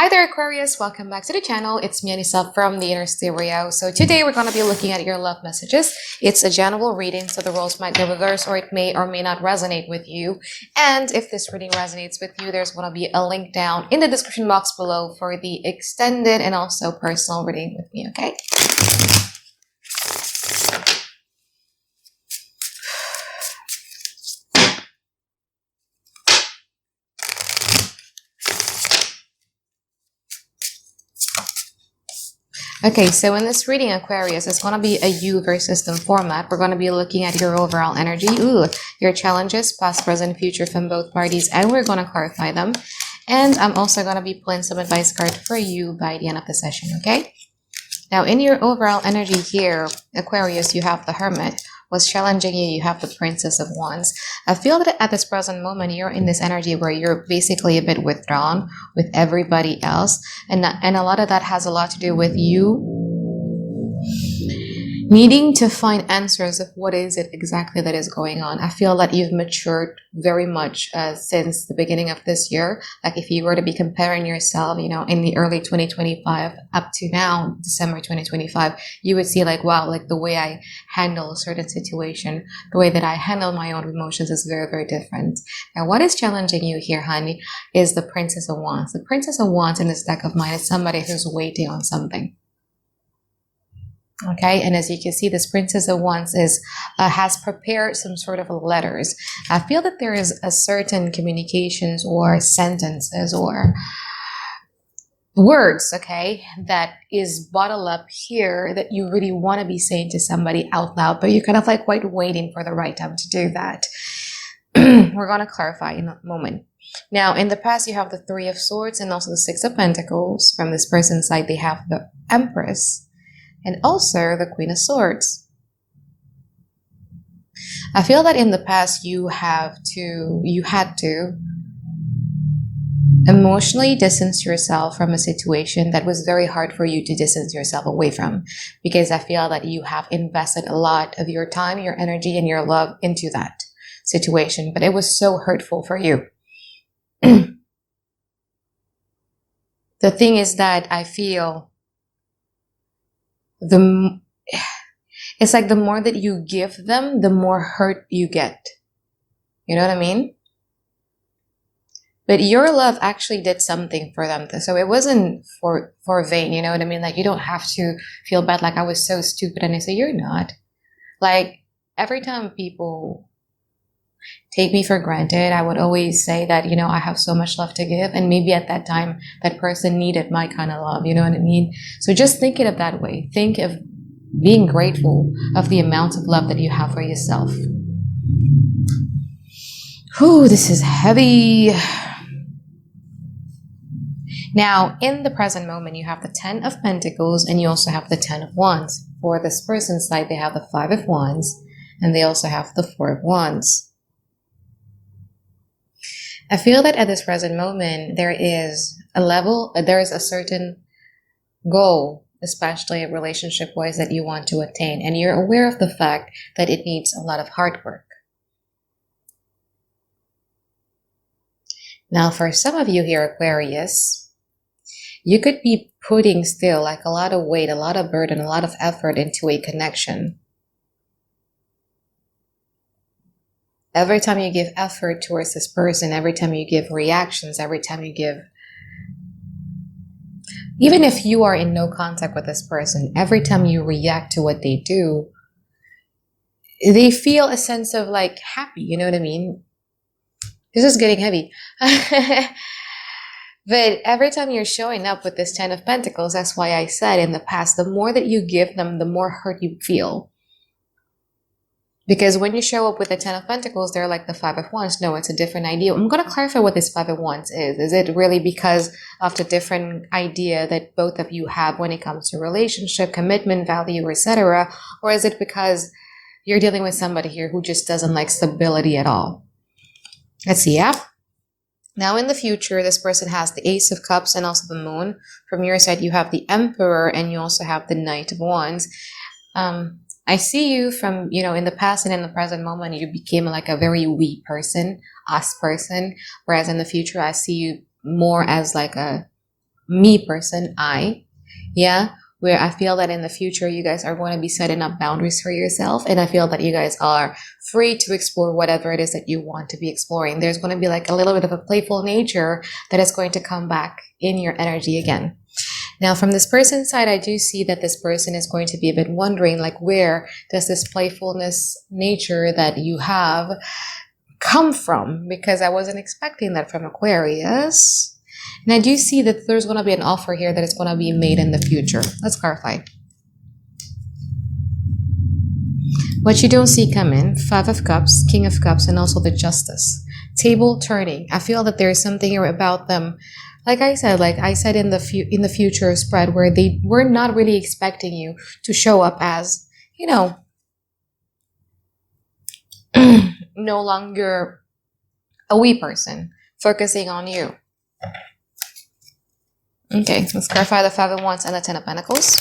Hi there, Aquarius. Welcome back to the channel. It's me, Anisa from the Inner Stereo. So today we're going to be looking at your love messages. It's a general reading, so the roles might go reverse or it may or may not resonate with you. And if this reading resonates with you, there's going to be a link down in the description box below for the extended and also personal reading with me, okay? Okay, so in this reading, Aquarius, it's going to be a you versus them format. We're going to be looking at your overall energy, your challenges, past, present, future from both parties, and we're going to clarify them. And I'm also going to be pulling some advice card for you by the end of the session, okay? Now, in your overall energy here, Aquarius, you have the Hermit. What's challenging you, you have the Princess of Wands. I feel that at this present moment, you're in this energy where you're basically a bit withdrawn with everybody else. And a lot of that has a lot to do with you needing to find answers of what is it exactly that is going on. I feel that you've matured very much since the beginning of this year. Like if you were to be comparing yourself, in the early 2025 up to now, December 2025, you would see like, wow, like the way I handle a certain situation, the way that I handle my own emotions is very, very different. Now, what is challenging you here, honey, is the Princess of Wands. The Princess of Wands in this deck of mine is somebody who's waiting on something. Okay, and as you can see, this Princess of Wands has prepared some sort of letters. I feel that there is a certain communications or sentences or words, okay, that is bottled up here that you really want to be saying to somebody out loud, but you're kind of like quite waiting for the right time to do that. We're going to clarify in a moment. Now, in the past, you have the Three of Swords and also the Six of Pentacles. From this person's side, they have the Empress and also the Queen of Swords. I feel that in the past you had to emotionally distance yourself from a situation that was very hard for you to distance yourself away from, because I feel that you have invested a lot of your time, your energy, and your love into that situation, but it was so hurtful for you. The thing is that I feel it's like the more that you give them, the more hurt you get. You know what I mean? But your love actually did something for them. So it wasn't for vain, you know what I mean? Like, you don't have to feel bad, like I was so stupid. And I say, you're not. Like, every time people take me for granted, I would always say that, I have so much love to give. And maybe at that time, that person needed my kind of love. You know what I mean? So just think it that way. Think of being grateful of the amount of love that you have for yourself. Whew, this is heavy. Now, in the present moment, you have the Ten of Pentacles and you also have the Ten of Wands. For this person's side, they have the Five of Wands and they also have the Four of Wands. I feel that at this present moment, there is a certain goal, especially relationship-wise, that you want to attain. And you're aware of the fact that it needs a lot of hard work. Now, for some of you here, Aquarius, you could be putting still like a lot of weight, a lot of burden, a lot of effort into a connection. Every time you give effort towards this person, every time you give reactions, every time you give, even if you are in no contact with this person, every time you react to what they do, they feel a sense of like happy, you know what I mean? This is getting heavy. But every time you're showing up with this Ten of Pentacles, that's why I said in the past, the more that you give them, the more hurt you feel. Because when you show up with the Ten of Pentacles, they're like the Five of Wands. No, it's a different idea. I'm going to clarify what this Five of Wands is. Is it really because of the different idea that both of you have when it comes to relationship, commitment, value, etc.? Or is it because you're dealing with somebody here who just doesn't like stability at all? Let's see, yeah? Now in the future, this person has the Ace of Cups and also the Moon. From your side, you have the Emperor and you also have the Knight of Wands. I see you from, in the past and in the present moment, you became like a very we person, us person. Whereas in the future, I see you more as like a me person, yeah, where I feel that in the future you guys are going to be setting up boundaries for yourself, and I feel that you guys are free to explore whatever it is that you want to be exploring. There's going to be like a little bit of a playful nature that is going to come back in your energy again. Now, from this person's side, I do see that this person is going to be a bit wondering, like, where does this playfulness nature that you have come from? Because I wasn't expecting that from Aquarius. And I do see that there's going to be an offer here that is going to be made in the future. Let's clarify. What you don't see coming, Five of Cups, King of Cups, and also the Justice. Table turning. I feel that there is something here about them. Like I said in the future spread, where they were not really expecting you to show up as, you know, no longer a we person, focusing on you. Okay, let's clarify the Five of Wands and the Ten of Pentacles.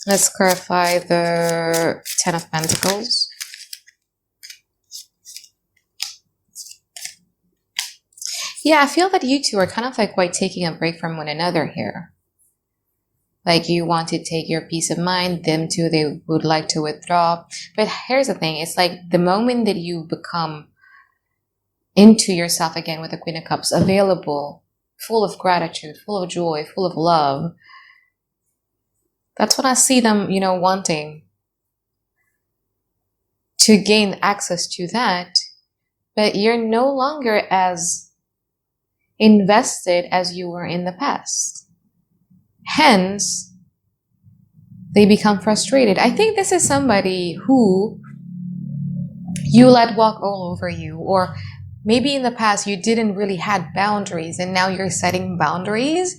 Let's clarify the Ten of Pentacles. Yeah, I feel that you two are kind of like quite taking a break from one another here. Like you want to take your peace of mind, them too, they would like to withdraw. But here's the thing, it's like the moment that you become into yourself again with the Queen of Cups, available, full of gratitude, full of joy, full of love, that's when I see them, you know, wanting to gain access to that. But you're no longer as invested as you were in the past. Hence, they become frustrated. I think this is somebody who you let walk all over you, or maybe in the past you didn't really had boundaries and now you're setting boundaries.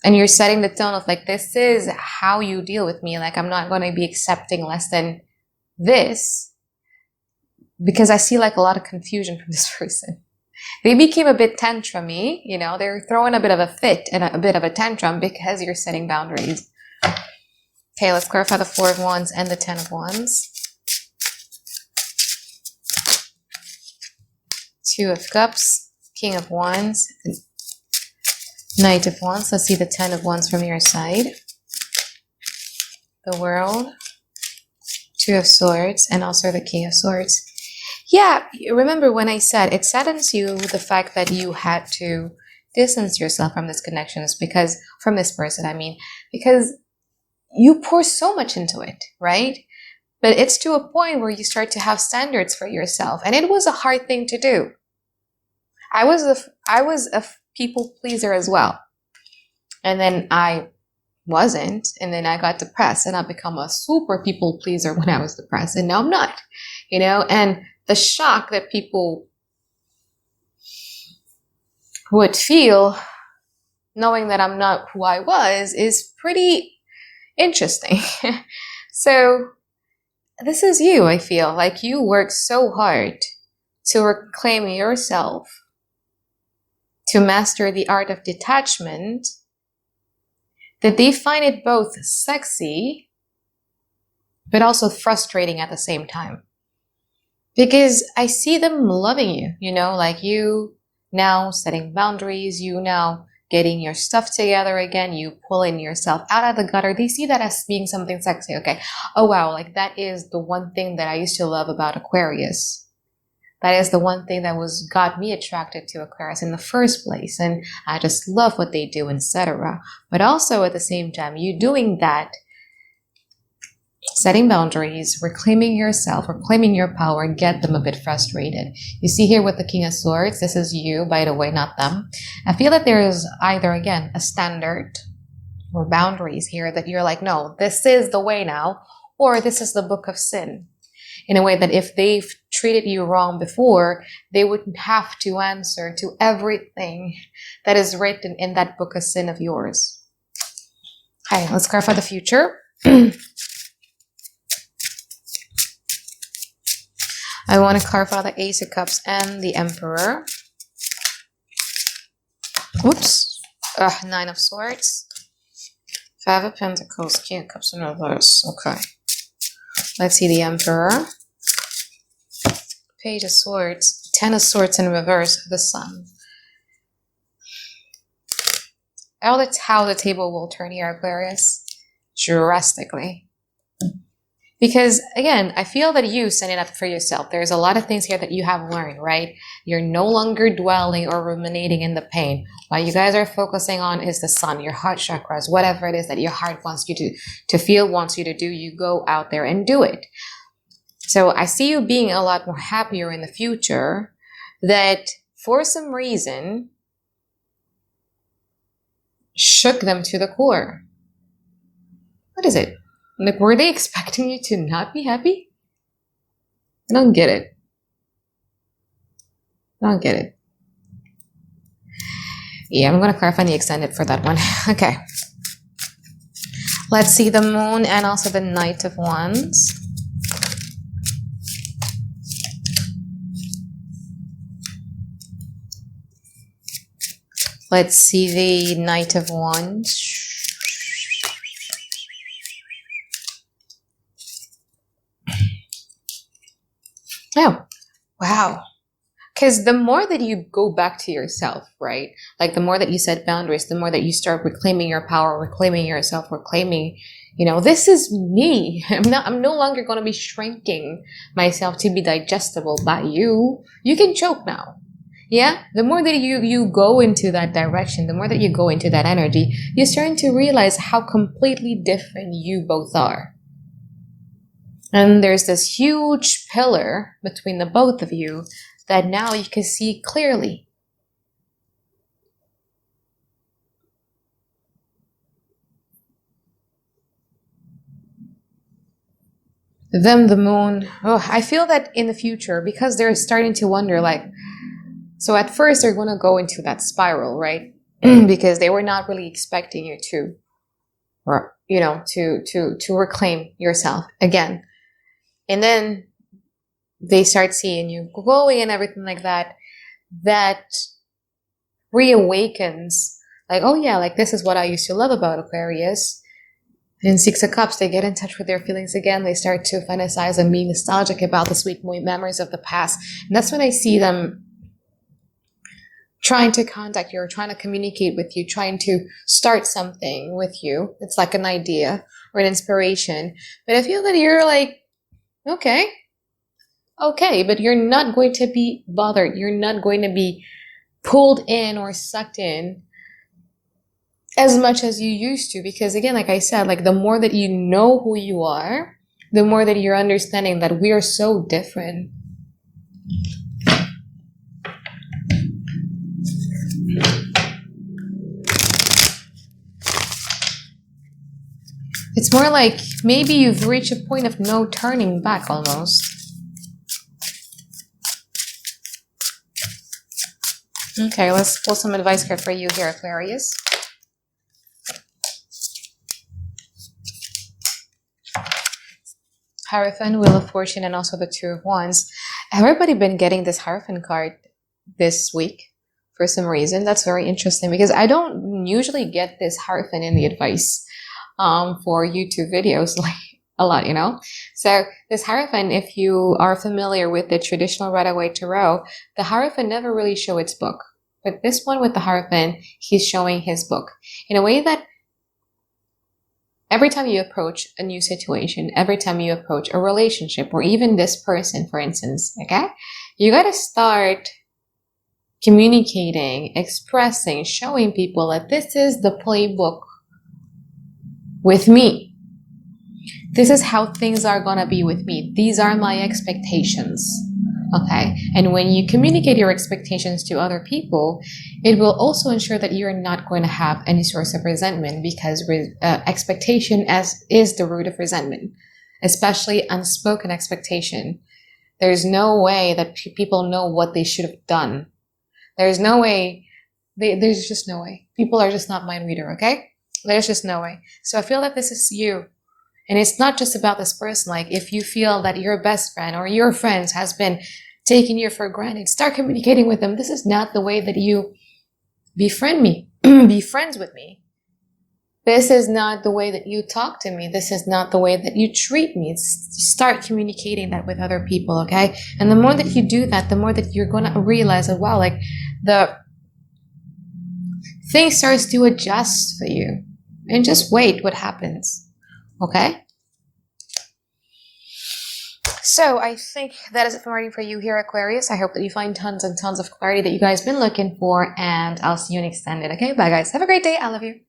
And you're setting the tone of like, this is how you deal with me. Like, I'm not going to be accepting less than this, because I see like a lot of confusion from this person. They became a bit tantrumy, you know, they're throwing a bit of a fit and a bit of a tantrum because you're setting boundaries. Okay, let's clarify the Four of Wands and the Ten of Wands. Two of Cups, King of Wands, Knight of Wands. Let's see the Ten of Wands from your side. The World, Two of Swords, and also the King of Swords. Yeah, remember when I said it saddens you the fact that you had to distance yourself from this connection, is because, from this person, I mean, because you pour so much into it, right? But it's to a point where you start to have standards for yourself. And it was a hard thing to do. I was a people pleaser as well. And then I wasn't. And then I got depressed and I become a super people pleaser when I was depressed. And now I'm not, you know, and the shock that people would feel knowing that I'm not who I was is pretty interesting. So this is you, I feel like you work so hard to reclaim yourself, to master the art of detachment, that they find it both sexy, but also frustrating at the same time. Because I see them loving you, you know, like you now setting boundaries, you now getting your stuff together again, you pulling yourself out of the gutter. They see that as being something sexy. Okay. Oh, wow. Like that is the one thing that I used to love about Aquarius. That is the one thing that got me attracted to Aquarius in the first place. And I just love what they do, etc. But also at the same time, you doing that, setting boundaries, reclaiming yourself, reclaiming your power, get them a bit frustrated. You see here with the King of Swords, this is you, by the way, not them. I feel that there is either, again, a standard or boundaries here that you're like, no, this is the way now, or this is the book of sin. In a way that if they've treated you wrong before, they wouldn't have to answer to everything that is written in that book of sin of yours. Okay, let's clarify the future. I want to clarify the Ace of Cups and the Emperor. Oops. Nine of Swords. Five of Pentacles. King of Cups in reverse. Okay. Let's see the Emperor. Page of Swords. Ten of Swords in reverse. The Sun. That's how the table will turn here, Aquarius. Drastically. Because, again, I feel that you set it up for yourself. There's a lot of things here that you have learned, right? You're no longer dwelling or ruminating in the pain. What you guys are focusing on is the sun, your heart chakras, whatever it is that your heart wants you to feel, wants you to do, you go out there and do it. So I see you being a lot more happier in the future that for some reason shook them to the core. What is it? Like, were they expecting you to not be happy? I don't get it. I don't get it. Yeah, I'm going to clarify the extended for that one. Okay. Let's see the Moon and also the Knight of Wands. Let's see the Knight of Wands. Oh, wow. Because the more that you go back to yourself, right? Like the more that you set boundaries, the more that you start reclaiming your power, reclaiming yourself, reclaiming, this is me. I'm no longer going to be shrinking myself to be digestible by you. You can choke now. Yeah? The more that you go into that direction, the more that you go into that energy, you're starting to realize how completely different you both are. And there's this huge pillar between the both of you that now you can see clearly. Them, the Moon. Oh, I feel that in the future, because they're starting to wonder, like, so at first they're going to go into that spiral, right? Because they were not really expecting you to, or, to reclaim yourself again. And then they start seeing you glowing and everything like that. That reawakens, like, oh yeah, like this is what I used to love about Aquarius. And in Six of Cups, they get in touch with their feelings again. They start to fantasize and be nostalgic about the sweet memories of the past. And that's when I see them trying to contact you or trying to communicate with you, trying to start something with you. It's like an idea or an inspiration. But I feel that you're like, okay, but you're not going to be bothered. You're not going to be pulled in or sucked in as much as you used to. Because again, like I said, like the more that you know who you are, the more that you're understanding that we are so different. It's more like maybe you've reached a point of no turning back almost. Okay, let's pull some advice card for you here, Aquarius. Hierophant, Wheel of Fortune, and also the Two of Wands. Everybody been getting this Hierophant card this week for some reason. That's very interesting because I don't usually get this Hierophant in the advice for YouTube videos like a lot, So this Hierophant, if you are familiar with the traditional Rider-Waite Tarot, the Hierophant never really show its book. But this one with the Hierophant, he's showing his book in a way that every time you approach a new situation, every time you approach a relationship, or even this person, for instance, okay, you got to start communicating, expressing, showing people that this is the playbook with me. This is how things are going to be with me. These are my expectations. Okay. And when you communicate your expectations to other people, it will also ensure that you're not going to have any source of resentment because expectation is the root of resentment, especially unspoken expectation. There's no way that people know what they should have done. There's no way. There's just no way. People are just not mind reader. Okay. There's just no way. So I feel that this is you. And it's not just about this person. Like if you feel that your best friend or your friends has been taking you for granted, start communicating with them. This is not the way that you befriend me. be friends with me. This is not the way that you talk to me. This is not the way that you treat me. Start communicating that with other people, okay? And the more that you do that, the more that you're going to realize that, wow, like the thing starts to adjust for you. And just wait what happens, okay? So I think that is it for reading for you here, Aquarius. I hope that you find tons and tons of clarity that you guys been looking for, and I'll see you in extended, okay? Bye, guys. Have a great day. I love you.